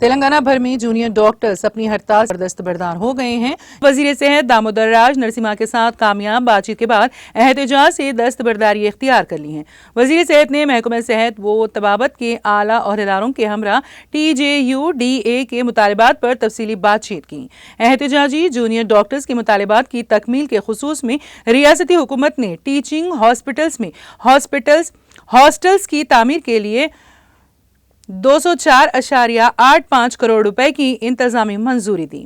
تلنگانہ بھر میں junior doctors اپنی ہڑتال پر دستبردار ہو گئے ہیں۔ وزیر صحت دامودر راج نرسمہا کے ساتھ کامیاب بات چیت کے بعد احتجاج سے دستبرداری اختیار کر لی ہے۔ وزیر صحت نے محکمہ صحت و طبابت کے اعلیٰ عہدیداروں کے ہمراہ TJUDA کے مطالبات پر تفصیلی بات چیت کی۔ احتجاجی جونیئر ڈاکٹرز کے مطالبات کی تکمیل کے خصوص میں ریاستی حکومت نے ٹیچنگ ہاسپٹلز میں ہاسٹلز کی تعمیر کے لیے 204.85 کروڑ روپے کی انتظامی منظوری دی،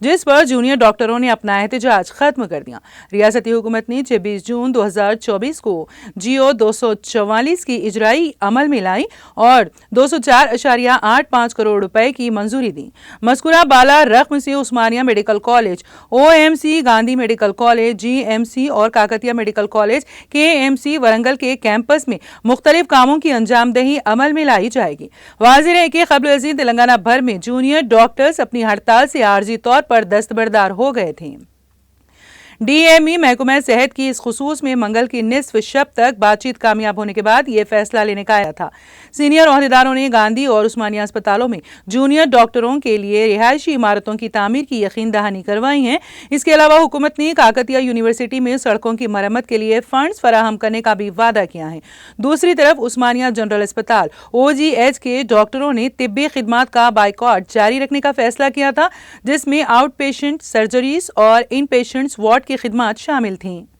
جس پر جونیئر ڈاکٹروں نے اپنا احتجاج ختم کر دیا۔ ریاستی حکومت نے 26 جون 2024 کو جیو 244 کی اجرائی عمل میں لائی اور 204.85 کروڑ روپے کی منظوری دی۔ مذکورہ بالا رقم سے Osmania medical college, OMC Gandhi medical college, GMC اور Kakatiya medical college KMC Warangal کے کیمپس میں مختلف کاموں کی انجام دہی عمل میں لائی جائے گی۔ واضح ہے کہ قبل ازیں تلنگانہ بھر میں جونیئر ڈاکٹرز اپنی ہڑتال سے عارضی طور پر دستبردار ہو گئے تھے۔ DME محکمہ صحت کی اس خصوص میں منگل کی نصف شب تک بات چیت کامیاب ہونے کے بعد یہ فیصلہ لینے کا آیا تھا۔ سینئر عہدیداروں نے گاندھی اور عثمانیہ اسپتالوں میں جونیئر ڈاکٹروں کے لیے رہائشی عمارتوں کی تعمیر کی یقین دہانی کروائی ہے۔ اس کے علاوہ حکومت نے کاکتیہ یونیورسٹی میں سڑکوں کی مرمت کے لیے فنڈز فراہم کرنے کا بھی وعدہ کیا ہے۔ دوسری طرف عثمانیہ جنرل اسپتال OGH کے ڈاکٹروں نے طبی خدمات کا بائیکاٹ جاری رکھنے کا فیصلہ کیا تھا، جس میں آؤٹ پیشنٹ سرجریز اور ان پیشنٹس وارڈ کی خدمات شامل تھیں۔